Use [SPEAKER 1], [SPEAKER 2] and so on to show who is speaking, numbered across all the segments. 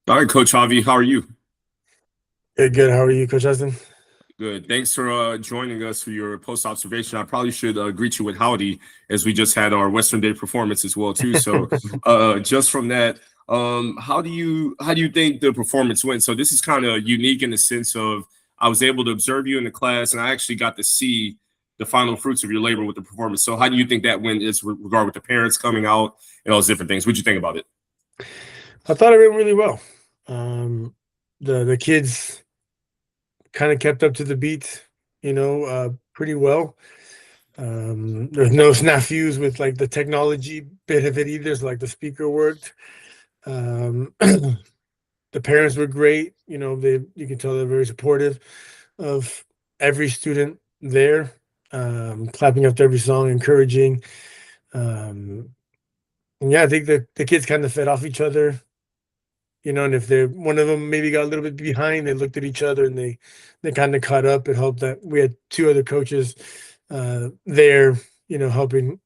[SPEAKER 1] All right, Coach Javi, how are you?
[SPEAKER 2] Hey, good. How are you, Coach Justin?
[SPEAKER 1] Good. Thanks for joining us for your post observation. I probably should greet you with howdy, as we just had our Western Day performance as well too. So, just from that, how do you think the performance went? So this is kind of unique in the sense of I was able to observe you in the class, and I actually got to see the final fruits of your labor with the performance. So, how do you think that went? Is regard with the parents coming out and all those different things? What'd you think about it?
[SPEAKER 2] I thought it went really well. Um, the kids kind of kept up to the beat, pretty well. There's no snafus with like the technology bit of it either. So like the speaker worked. The parents were great. You can tell they're very supportive of every student there, clapping after every song, encouraging. Um, and yeah, I think the kids kind of fed off each other. And if they one of them maybe got a little bit behind, they looked at each other and they kind of caught up. It helped that we had two other coaches there, helping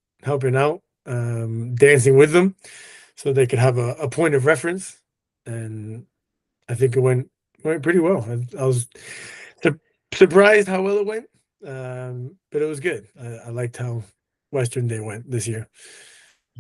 [SPEAKER 2] out, dancing with them, so they could have a point of reference. And I think it went pretty well. I was su- surprised how well it went, but it was good. I liked how Western Day went this year.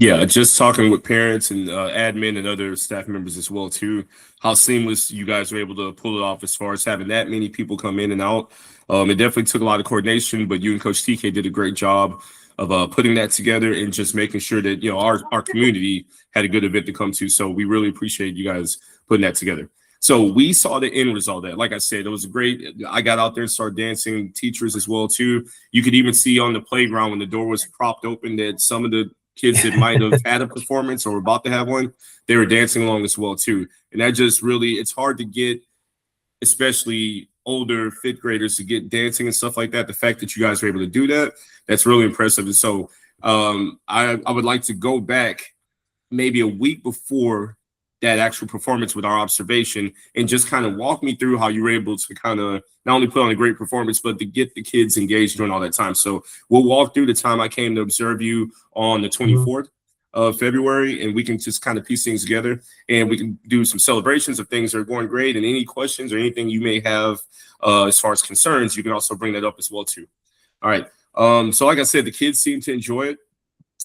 [SPEAKER 1] Yeah, just talking with parents and admin and other staff members as well too. How seamless you guys were able to pull it off as far as having that many people come in and out. It definitely took a lot of coordination, but you and Coach TK did a great job of putting that together and just making sure that our community had a good event to come to. So we really appreciate you guys putting that together. So we saw the end result of that. Like I said, it was a great. I got out there and started dancing. Teachers as well too. You could even see on the playground when the door was propped open that some of the kids that might have had a performance or were about to have one, they were dancing along as well too. And that just really, it's hard to get, especially older fifth graders, to get dancing and stuff like that. The fact that you guys were able to do that, that's really impressive. And so I would like to go back maybe a week before that actual performance with our observation and just kind of walk me through how you were able to kind of not only put on a great performance, but to get the kids engaged during all that time. So we'll walk through the time I came to observe you on the
[SPEAKER 2] Mhm.
[SPEAKER 1] 24th of February, and we can just kind of piece things together and we can do some celebrations of things that are going great and any questions or anything you may have as far as concerns, you can also bring that up as well too. All right. So like I said, the kids seem to enjoy it.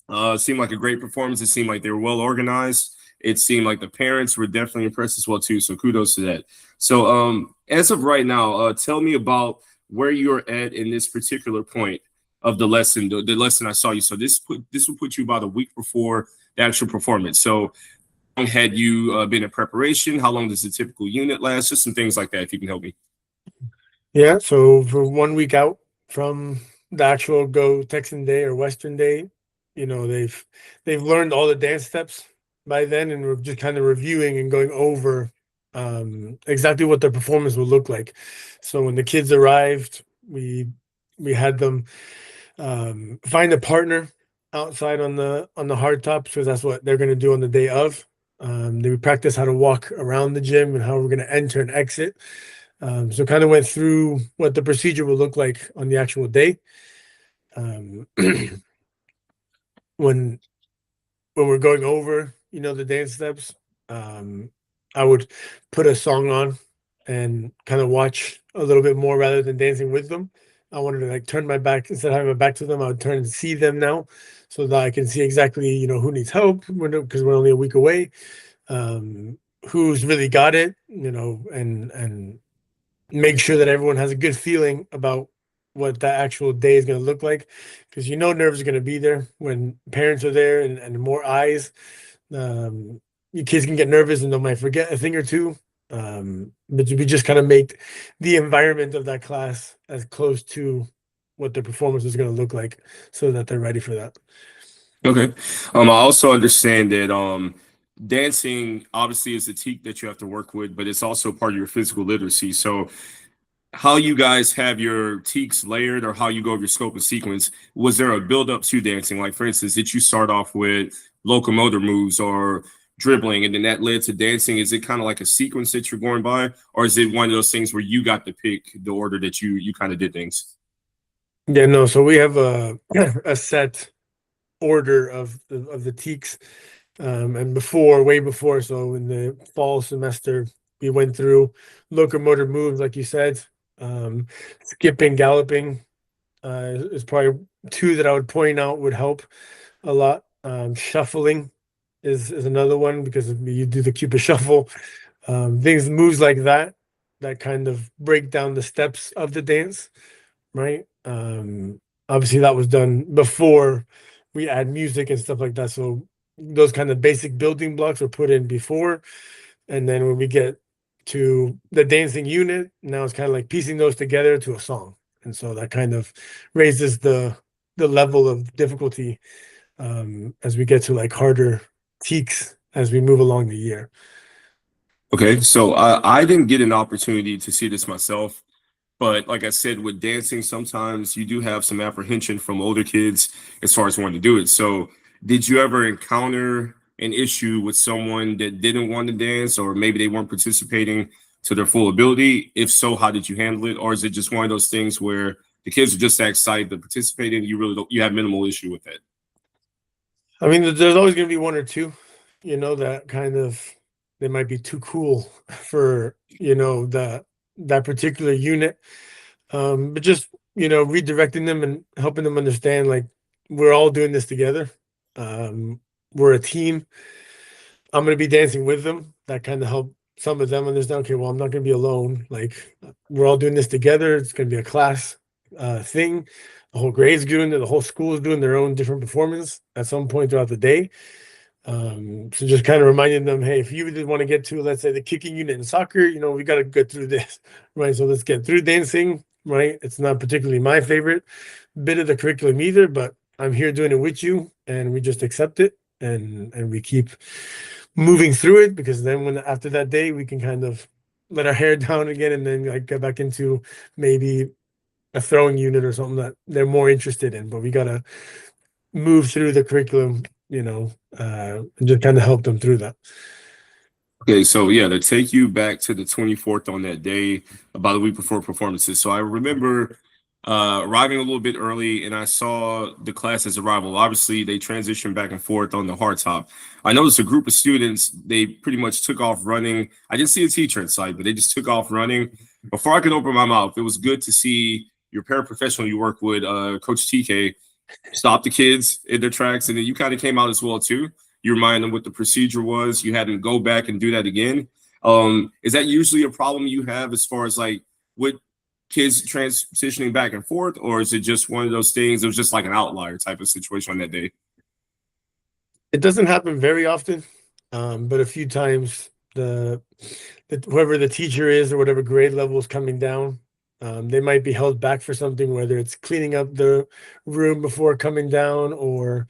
[SPEAKER 1] It seemed like a great performance. It seemed like they were well organized. It seemed like the parents were definitely impressed as well too. So kudos to that. So as of right now, tell me about where you're at in this particular point of the lesson. The lesson I saw you. So this will put you about a week before the actual performance. So how long had you been in preparation? How long does the typical unit last? Just some things like that. If you can help me.
[SPEAKER 2] Yeah, so for 1 week out from the actual Go Texan Day or Western Day, they've learned all the dance steps by then, and we're just kind of reviewing and going over exactly what their performance will look like. So when the kids arrived, we had them find a partner outside on the hard tops because that's what they're going to do on the day of. They practice how to walk around the gym and how we're going to enter and exit. So kind of went through what the procedure will look like on the actual day. Um, when when we're going over, the dance steps, um, I would put a song on and kind of watch a little bit more rather than dancing with them. I wanted to like turn my back instead of having my back to them. I would turn and see them now, so that I can see exactly who needs help. Because we're only a week away. Who's really got it, and make sure that everyone has a good feeling about what that actual day is going to look like, because nerves are going to be there when parents are there, and more eyes. Your kids can get nervous and they might forget a thing or two. But we just kind of make the environment of that class as close to what their performance is going to look like, so that they're ready for that.
[SPEAKER 1] Okay. I also understand that dancing obviously is a teak that you have to work with, but it's also part of your physical literacy. So how you guys have your teaks layered or how you go over your scope and sequence, was there a build up to dancing? Like for instance, did you start off with locomotor moves or dribbling and then that led to dancing? Is it kind of like a sequence that you're going by, or is it one of those things where you got to pick the order that you kind of did things?
[SPEAKER 2] Yeah, no. So we have a a set order of the teaks. And before, way before, so in the fall semester, we went through locomotor moves, like you said, um, skipping, galloping, is probably two that I would point out would help a lot. Shuffling is another one because you do the Cupid shuffle, things, moves like that, that kind of break down the steps of the dance, right? Obviously, that was done before we add music and stuff like that. So those kind of basic building blocks were put in before, and then when we get to the dancing unit, now it's kind of like piecing those together to a song, and so that kind of raises the level of difficulty as we get to like harder teaks as we move along the year.
[SPEAKER 1] Okay, so I didn't get an opportunity to see this myself, but like I said, with dancing, sometimes you do have some apprehension from older kids as far as wanting to do it. So, did you ever encounter an issue with someone that didn't want to dance, or maybe they weren't participating to their full ability? If so, how did you handle it? Or is it just one of those things where the kids are just that excited to participate and you really don't, you have minimal issue with that?
[SPEAKER 2] I mean, there's always going to be one or two, that kind of, they might be too cool for, that particular unit. But just, redirecting them and helping them understand like we're all doing this together. We're a team. I'm going to be dancing with them. That kind of help some of them understand, okay, well, I'm not going to be alone. Like we're all doing this together. It's going to be a class thing. The whole grade's doing it. The whole school is doing their own different performance at some point throughout the day. So just kind of reminding them, hey, if you did want to get to, let's say, the kicking unit in soccer, we got to get through this, right? So let's get through dancing, right? It's not particularly my favorite bit of the curriculum either, but I'm here doing it with you, and we just accept it, and we keep moving through it, because then when after that day we can kind of let our hair down again, and then like get back into maybe a throwing unit or something that they're more interested in. But we gotta move through the curriculum, and just kind of help them through that.
[SPEAKER 1] Okay, so yeah, to take you back to the 24th on that day, about a week before performances. So I remember arriving a little bit early and I saw the class's arrival. Obviously, they transitioned back and forth on the hardtop. I noticed a group of students, they pretty much took off running. I didn't see a teacher in sight, but they just took off running. Before I could open my mouth, it was good to see your paraprofessional you work with, Coach TK, stop the kids in their tracks. And then you kind of came out as well, too. You remind them what the procedure was. You had them go back and do that again. Is that usually a problem you have as far as like with kids transitioning back and forth, or is it just one of those things? It was just like an outlier type of situation on that day.
[SPEAKER 2] It doesn't happen very often, but a few times whoever the teacher is or whatever grade level is coming down, they might be held back for something, whether it's cleaning up the room before coming down, or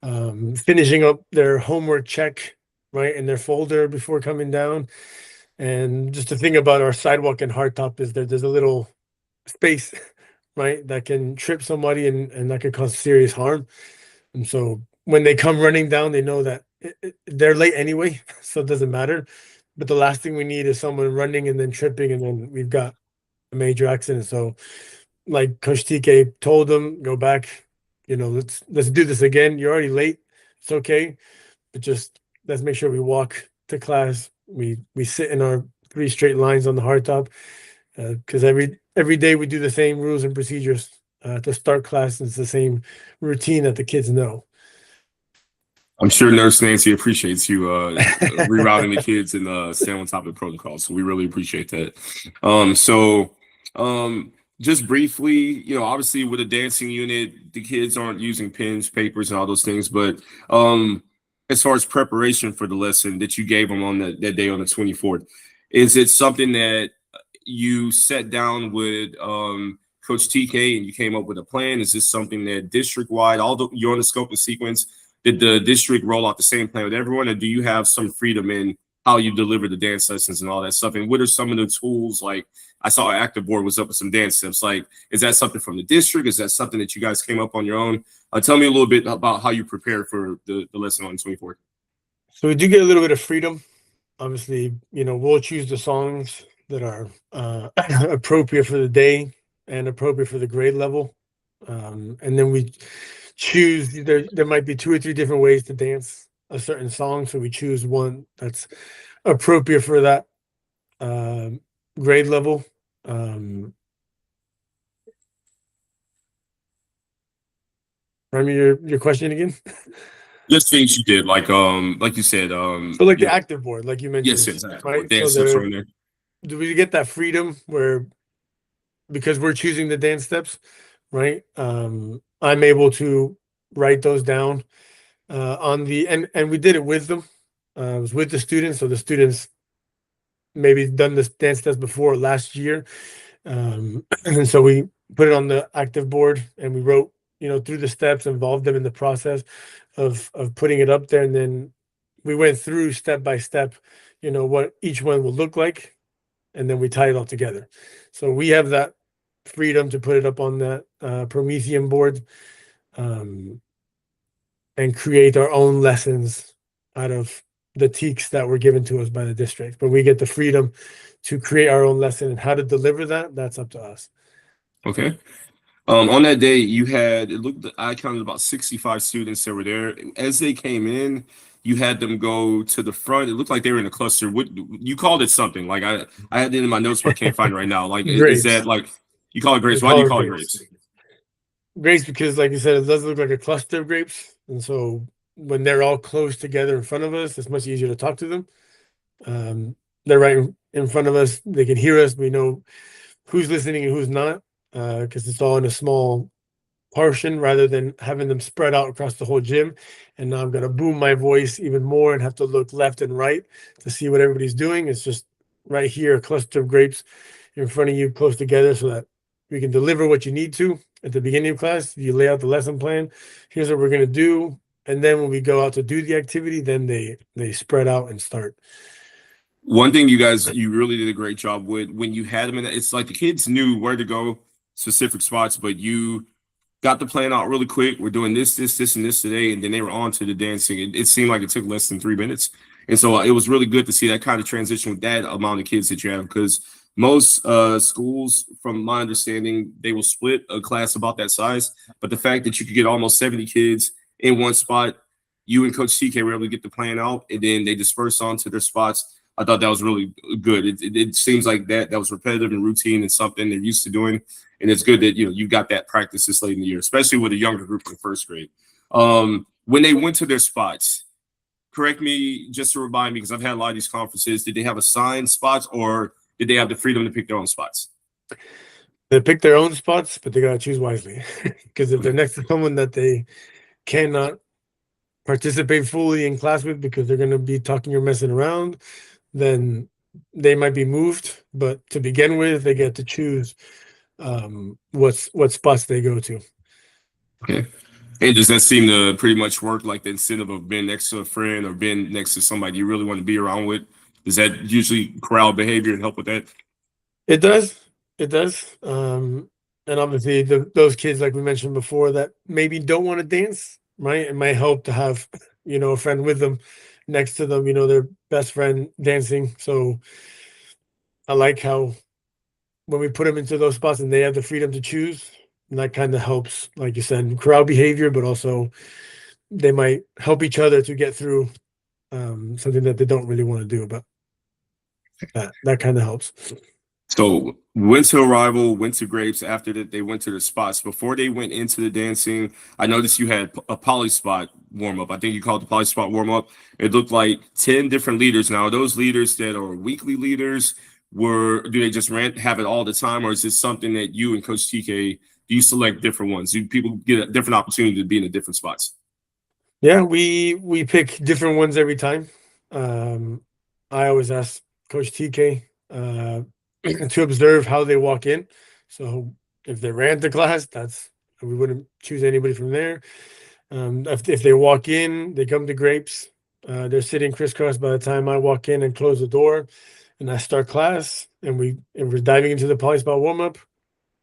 [SPEAKER 2] finishing up their homework check, right, in their folder before coming down. And just the thing about our sidewalk and hardtop is that there's a little space, right, that can trip somebody, and that could cause serious harm. And so when they come running down, they know that they're late anyway, so it doesn't matter. But the last thing we need is someone running and then tripping, and then we've got a major accident. So, like Coach TK told them, go back. Let's do this again. You're already late. It's okay, but just let's make sure we walk to class. We sit in our three straight lines on the hardtop, because every day we do the same rules and procedures to start class. It's the same routine that the kids know.
[SPEAKER 1] I'm sure Nurse Nancy appreciates you rerouting the kids and staying on top of the protocol. So we really appreciate that. So just briefly, obviously with a dancing unit, the kids aren't using pens, papers, and all those things. But as far as preparation for the lesson that you gave them on that day on the 24th, is it something that you sat down with Coach TK and you came up with a plan? Is this something that district-wide, although you're on the scope and sequence, did the district roll out the same plan with everyone, or do you have some freedom in how you deliver the dance lessons and all that stuff? And what are some of the tools? Like I saw Active Board was up with some dance steps. Like, is that something from the district? Is that something that you guys came up on your own? Tell me a little bit about how you prepare for the lesson on the 24th.
[SPEAKER 2] So we do get a little bit of freedom. Obviously, we'll choose the songs that are appropriate for the day and appropriate for the grade level. And then we choose, there might be 2 or 3 different ways to dance. a certain song, so we choose one that's appropriate for that grade level. I mean, your question again.
[SPEAKER 1] Just things you did, like you said,
[SPEAKER 2] So, like
[SPEAKER 1] you
[SPEAKER 2] the
[SPEAKER 1] know,
[SPEAKER 2] active board, like you
[SPEAKER 1] yes,
[SPEAKER 2] mentioned,
[SPEAKER 1] yes, exactly.
[SPEAKER 2] right? So
[SPEAKER 1] Dance steps
[SPEAKER 2] there,
[SPEAKER 1] on there.
[SPEAKER 2] do we get that freedom where because we're choosing the dance steps, right? I'm able to write those down on the and we did it with them. It was with the students, so the students maybe done this dance test before last year, and so we put it on the active board and we wrote, through the steps, involved them in the process of putting it up there, and then we went through step by step, what each one will look like, and then we tie it all together. So we have that freedom to put it up on that Promethean board, um, and create our own lessons out of the teaks that were given to us by the district. But we get the freedom to create our own lesson, and how to deliver that, that's up to us.
[SPEAKER 1] Okay. On that day, you had it looked. I counted about 65 students that were there. As they came in, you had them go to the front. It looked like they were in a cluster. What you called it something like I had it in my notes, but I can't find it right now. Like, is
[SPEAKER 2] Grapes.
[SPEAKER 1] that like you call it
[SPEAKER 2] We
[SPEAKER 1] grapes? Why do
[SPEAKER 2] call
[SPEAKER 1] you
[SPEAKER 2] it
[SPEAKER 1] call it
[SPEAKER 2] grapes.
[SPEAKER 1] grapes?
[SPEAKER 2] Grapes because, like you said, it does look like a cluster of grapes. And so when they're all close together in front of us, it's much easier to talk to them. They're right in front of us. They can hear us. We know who's listening and who's not, because it's all in a small portion rather than having them spread out across the whole gym. And now I'm going to boom my voice even more and have to look left and right to see what everybody's doing. It's just right here, a cluster of grapes in front of you, close together, so that we can deliver what you need to at the beginning of class. You lay out the lesson plan. Here's what we're going to do. And then when we go out to do the activity, then they spread out and start.
[SPEAKER 1] One thing you really did a great job with when you had them in. It's like the kids knew where to go, specific spots, but you got the plan out really quick. We're doing this, and this today, and then they were on to the dancing. It seemed like it took less than 3 minutes, and so it was really good to see that kind of transition with that amount of kids that you have. Because most schools, from my understanding, they will split a class about that size. But the fact that you could get almost 70 kids in one spot, you and Coach TK were able to get the plan out, and then they dispersed onto their spots. I thought that was really good. It seems like that was repetitive and routine and something they're used to doing. And it's good that you got that practice this late in the year, especially with a younger group in first grade. When they went to their spots, correct me just to remind me, because I've had a lot of these conferences. Did they have assigned spots, or did they have the freedom to pick their own spots?
[SPEAKER 2] They pick their own spots, but they got to choose wisely. Because if they're next to someone that they cannot participate fully in class with because they're going to be talking or messing around, then they might be moved. But to begin with, they get to choose what spots they go to.
[SPEAKER 1] Okay. And does that seem to pretty much work like the incentive of being next to a friend or being next to somebody you really want to be around with? Does that usually corral behavior and help with that?
[SPEAKER 2] It does. It does. And obviously, those kids, like we mentioned before, that maybe don't want to dance, right? It might help to have, a friend with them next to them, their best friend dancing. So I like how when we put them into those spots and they have the freedom to choose, and that kind of helps, like you said, crowd behavior, but also they might help each other to get through something that they don't really want to do. But that kind of helps.
[SPEAKER 1] So went to Arrival, went to Grapes. After that, they went to the spots. Before they went into the dancing, I noticed you had a poly spot warm up. I think you called it the poly spot warm up. It looked like 10 different leaders. Now, those leaders that are weekly leaders, do they just have it all the time, or is this something that you and Coach TK, do you select different ones? Do people get a different opportunity to be in the different spots?
[SPEAKER 2] Yeah, we pick different ones every time. I always ask Coach TK to observe how they walk in. So if they ran to class, we wouldn't choose anybody from there. If they walk in, they come to Grapes. They're sitting crisscross by the time I walk in and close the door, and I start class, and we're diving into the poly spot warm up.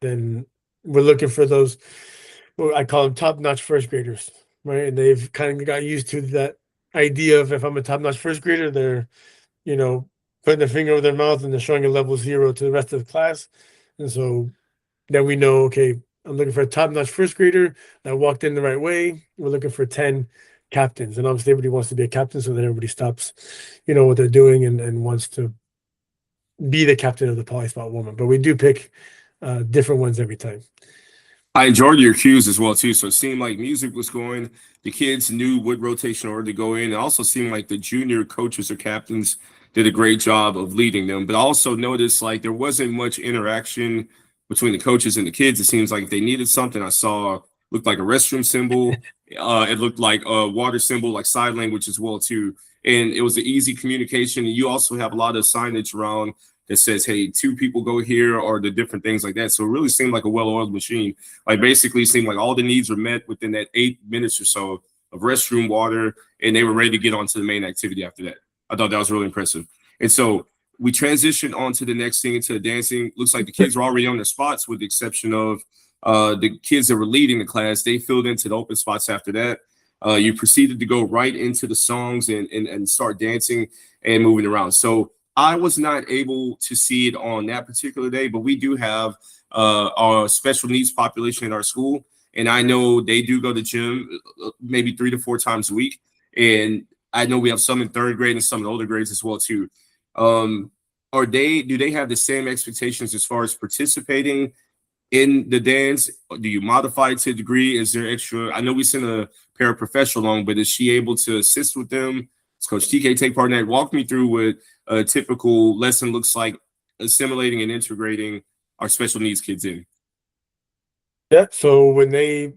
[SPEAKER 2] Then we're looking for those, what I call them, top-notch first graders, right? And they've kind of got used to that idea of, if I'm a top-notch first grader, they're, putting their finger over their mouth and they're showing a level 0 to the rest of the class. And so then we know, okay, I'm looking for a top-notch first grader that walked in the right way. We're looking for 10 captains, and obviously everybody wants to be a captain, so then everybody stops, what they're doing and wants to be the captain of the poly spot woman. But we do pick different ones every time.
[SPEAKER 1] I enjoyed your cues as well too. So it seemed like music was going. The kids knew what rotation order to go in. It also seemed like the junior coaches or captains did a great job of leading them. But I also noticed like there wasn't much interaction between the coaches and the kids. It seems like if they needed something, I saw looked like a restroom symbol. It looked like a water symbol, like sign language as well too. And it was an easy communication. And you also have a lot of signage around that says, hey, 2 people go here, or the different things like that. So it really seemed like a well-oiled machine. Like basically it seemed like all the needs were met within that 8 minutes or so of restroom, water, and they were ready to get on to the main activity after that. I thought that was really impressive. And so we transitioned on to the next thing, into the dancing. Looks like the kids were already on their spots, with the exception of the kids that were leading the class. They filled into the open spots after that. You proceeded to go right into the songs and start dancing and moving around. So I was not able to see it on that particular day, but we do have our special needs population in our school. And I know they do go to gym maybe 3 to 4 times a week. And I know we have some in 3rd grade and some in older grades as well too. Do they have the same expectations as far as participating in the dance? Do you modify it to a degree? Is there extra? I know we sent a paraprofessional along, but is she able to assist with them? Does Coach TK take part in that? Walk me through what a typical lesson looks like, assimilating and integrating our special needs kids in.
[SPEAKER 2] Yeah. So when they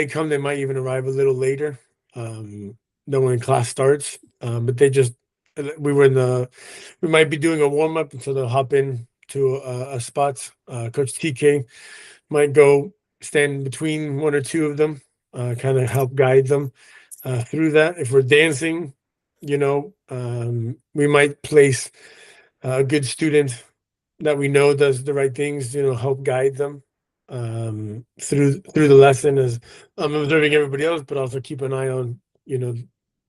[SPEAKER 2] come, they might even arrive a little later than when class starts. But we might be doing a warm up, and so they'll hop in to a spot. Coach TK might go stand between 1 or 2 of them, kind of help guide them through that. If we're dancing, we might place a good student that we know does the right things, help guide them through the lesson, as I'm observing everybody else, but also keep an eye on,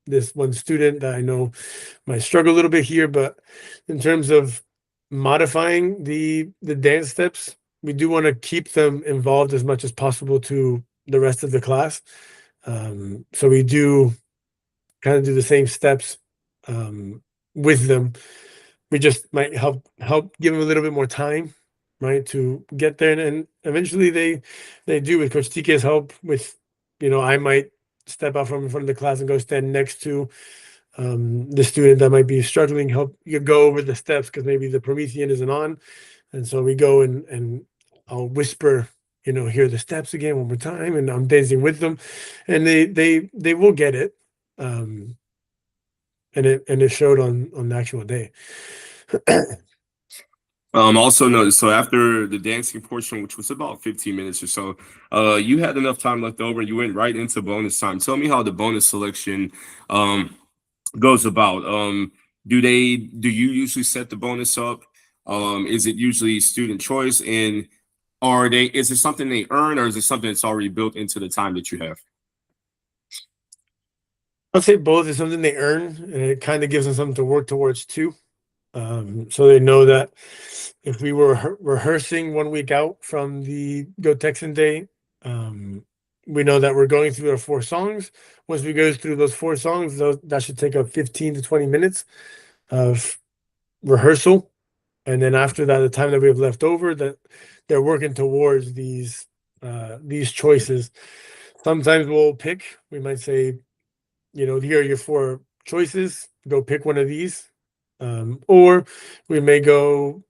[SPEAKER 2] this one student that I know might struggle a little bit here. But in terms of modifying the dance steps, we do want to keep them involved as much as possible to the rest of the class. So we do kind of do the same steps with them. We just might help give them a little bit more time, right, to get there. And eventually they do, with Coach TK's help. With, I might step out from in front of the class and go stand next to the student that might be struggling, help you go over the steps because maybe the Promethean isn't on. And so we go and I'll whisper, hear the steps again one more time, and I'm dancing with them, and they will get it. And it showed on the actual day.
[SPEAKER 1] Also noticed, so after the dancing portion, which was about 15 minutes or so, you had enough time left over. You went right into bonus time. Tell me how the bonus selection goes about. Do you usually set the bonus up? Is it usually student choice? And is it something they earn, or is it something that's already built into the time that you have?
[SPEAKER 2] I'll say both. Is something they earn, and it kind of gives them something to work towards too. So they know that if we were rehearsing 1 week out from the Go Texan Day, we know that we're going through our 4 songs. Once we go through those 4 songs, that should take up 15 to 20 minutes of rehearsal. And then after that, the time that we have left over, that they're working towards these choices. Sometimes we might say, here are your 4 choices, go pick one of these. Or we may go,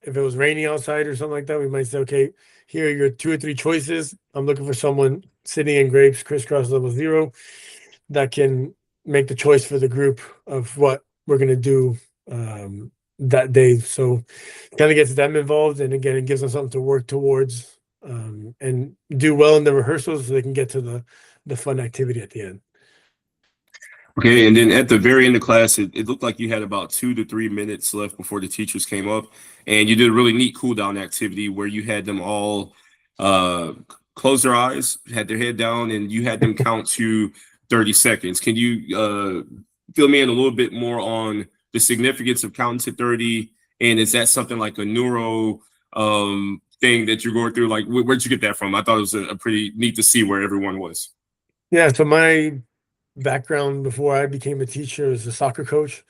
[SPEAKER 2] if it was raining outside or something like that, we might say, okay, here are your 2 or 3 choices. I'm looking for someone sitting in grapes, crisscross level 0, that can make the choice for the group of what we're going to do that day. So kind of gets them involved. And again, it gives them something to work towards and do well in the rehearsals so they can get to the fun activity at the end.
[SPEAKER 1] Okay, and then at the very end of class, it looked like you had about 2 to 3 minutes left before the teachers came up, and you did a really neat cool down activity where you had them all close their eyes, had their head down, and you had them count to 30 seconds. Can you fill me in a little bit more on the significance of counting to 30? And is that something like a neuro thing that you're going through? Like, where'd you get that from? I thought it was a pretty neat to see where everyone was.
[SPEAKER 2] Yeah, so my background before I became a teacher is a soccer coach.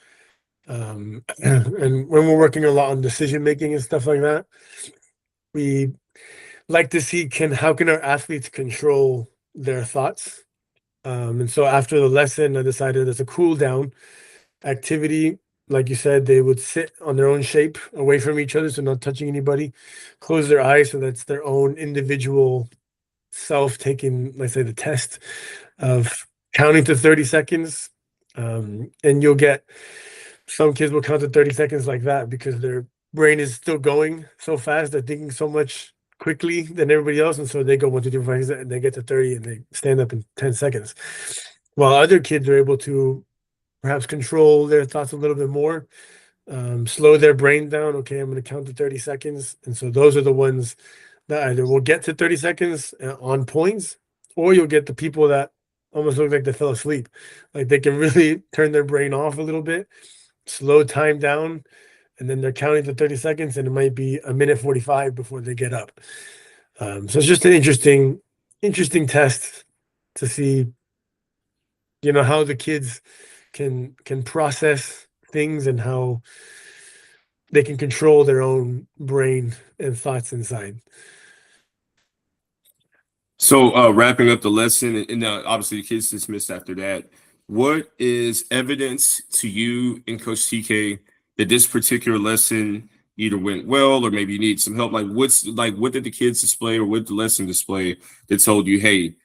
[SPEAKER 2] And when we're working a lot on decision making and stuff like that, we like to see can how can our athletes control their thoughts. And so after the lesson, I decided as a cool down activity, like you said, they would sit on their own shape away from each other, so not touching anybody, close their eyes, so that's their own individual self taking, let's say, the test of counting to 30 seconds. And you'll get some kids will count to 30 seconds like that because their brain is still going so fast. They're thinking so much quickly than everybody else. And so they go 1, 2, 3, 4, 5, 6, and they get to 30 and they stand up in 10 seconds. While other kids are able to perhaps control their thoughts a little bit more, slow their brain down. Okay, I'm going to count to 30 seconds. And so those are the ones that either will get to 30 seconds on points, or you'll get the people that almost look like they fell asleep. Like they can really turn their brain off a little bit, slow time down, and then they're counting to 30 seconds, and it might be a minute 45 before they get up. So it's just an interesting test to see, how the kids can process things and how they can control their own brain and thoughts inside.
[SPEAKER 1] So, wrapping up the lesson, and obviously the kids dismissed after that. What is evidence to you and Coach TK that this particular lesson either went well or maybe you need some help? What did the kids display or what did the lesson display that told you, hey,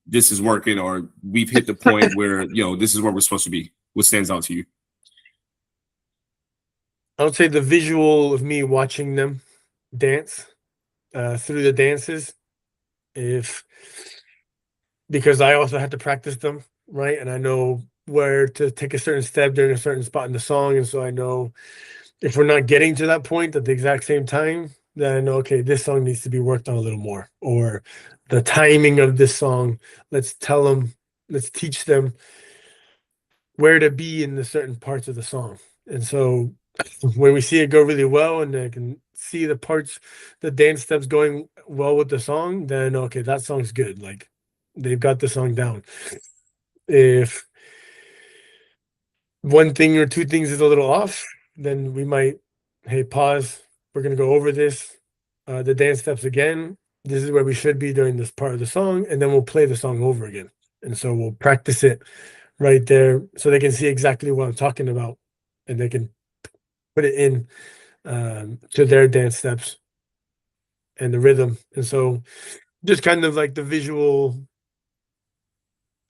[SPEAKER 1] this is working, or we've hit the point where this is where we're supposed to be? What stands out to you?
[SPEAKER 2] I would say the visual of me watching them dance through the dances, if because I also had to practice them, right? And I know where to take a certain step during a certain spot in the song. And so I know if we're not getting to that point at the exact same time, then I know, okay, this song needs to be worked on a little more. Or the timing of this song, let's teach them where to be in the certain parts of the song. And so when we see it go really well and I can see the dance steps going well with the song, then okay, that song's good. Like they've got the song down. If one thing or two things is a little off, then we might, hey, pause. We're gonna go over this, the dance steps again. This is where we should be during this part of the song, and then we'll play the song over again. And so we'll practice it right there so they can see exactly what I'm talking about and they can put it in to their dance steps and the rhythm. And so just kind of like the visual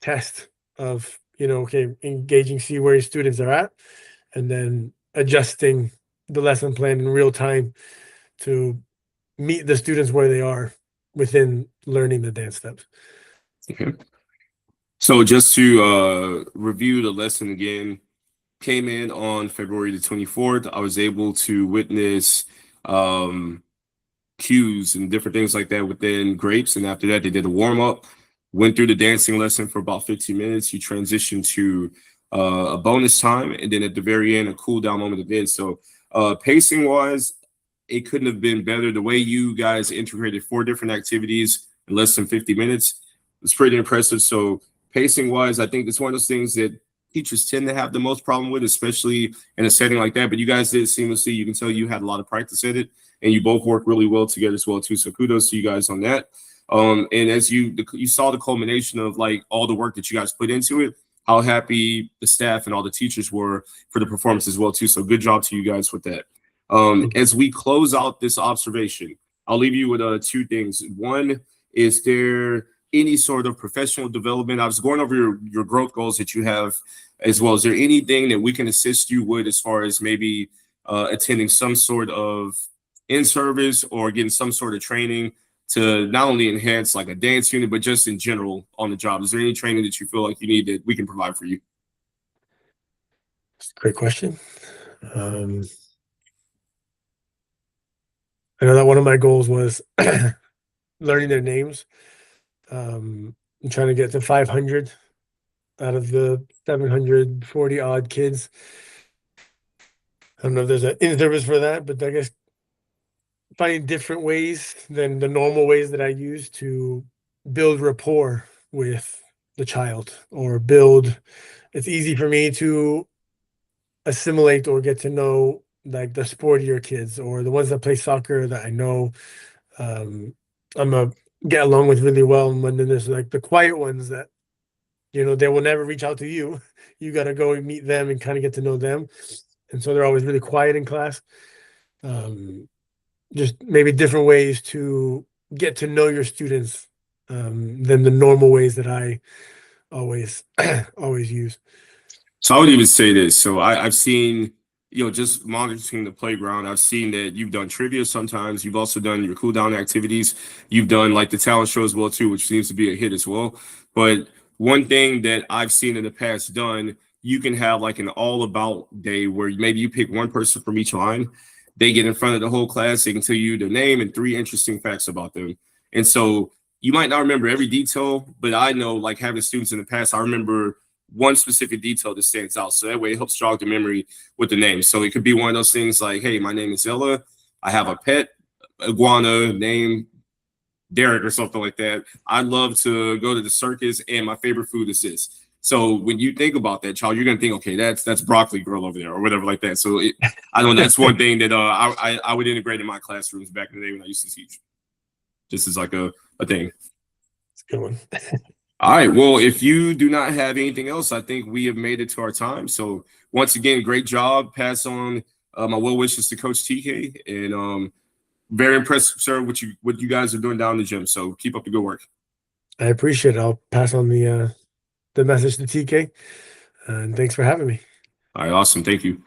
[SPEAKER 2] test of, okay, engaging, see where your students are at, and then adjusting the lesson plan in real time to meet the students where they are within learning the dance steps.
[SPEAKER 1] Okay. So just to review the lesson again, came in on February the 24th. I was able to witness cues and different things like that within Grapes. And after that, they did a warm up, went through the dancing lesson for about 15 minutes. You transitioned to a bonus time. And then at the very end, a cool down moment at the end. So pacing wise, it couldn't have been better. The way you guys integrated 4 different activities in less than 50 minutes was pretty impressive. So pacing wise, I think it's one of those things that teachers tend to have the most problem with, especially in a setting like that. But you guys did seamlessly. You can tell you had a lot of practice at it, and you both work really well together as well too. So kudos to you guys on that. And as you saw the culmination of like all the work that you guys put into it, how happy the staff and all the teachers were for the performance as well too. So good job to you guys with that. As we close out this observation, I'll leave you with 2 things. One, is there any sort of professional development? I was going over your growth goals that you have as well. Is there anything that we can assist you with as far as maybe attending some sort of in-service or getting some sort of training to not only enhance like a dance unit, but just in general on the job? Is there any training that you feel like you need that we can provide for you?
[SPEAKER 2] Great question. I know that one of my goals was learning their names. I'm trying to get to 500 out of the 740 odd kids. I don't know if there's an in-service for that, but I guess finding different ways than the normal ways that I use to build rapport with the child or build. It's easy for me to assimilate or get to know like the sportier kids or the ones that play soccer that I know I'm a get along with really well. And when then there's like the quiet ones that they will never reach out to you. You got to go and meet them and kind of get to know them. And so they're always really quiet in class. Just maybe different ways to get to know your students than the normal ways that I always always use.
[SPEAKER 1] So I would even say this. So I've seen, just monitoring the playground, I've seen that you've done trivia sometimes. You've also done your cool down activities. You've done like the talent show as well too, which seems to be a hit as well. But one thing that I've seen in the past done, you can have like an all about day where maybe you pick one person from each line. They get in front of the whole class. They can tell you their name and 3 interesting facts about them. And so you might not remember every detail, but I know like having students in the past, I remember one specific detail that stands out. So that way it helps jog the memory with the name. So it could be one of those things like, hey, my name is Ella. I have a pet iguana named Derek or something like that. I love to go to the circus and my favorite food is this. So when you think about that child, you're gonna think, okay, that's broccoli girl over there or whatever like that. So I know that's one thing that I would integrate in my classrooms back in the day when I used to teach, just as like a thing.
[SPEAKER 2] It's a good one.
[SPEAKER 1] All right. Well, if you do not have anything else, I think we have made it to our time. So once again, great job. Pass on my well wishes to Coach TK, and very impressed, sir, what you guys are doing down in the gym. So keep up the good work.
[SPEAKER 2] I appreciate it. I'll pass on the message to TK. And thanks for having me.
[SPEAKER 1] All right. Awesome. Thank you.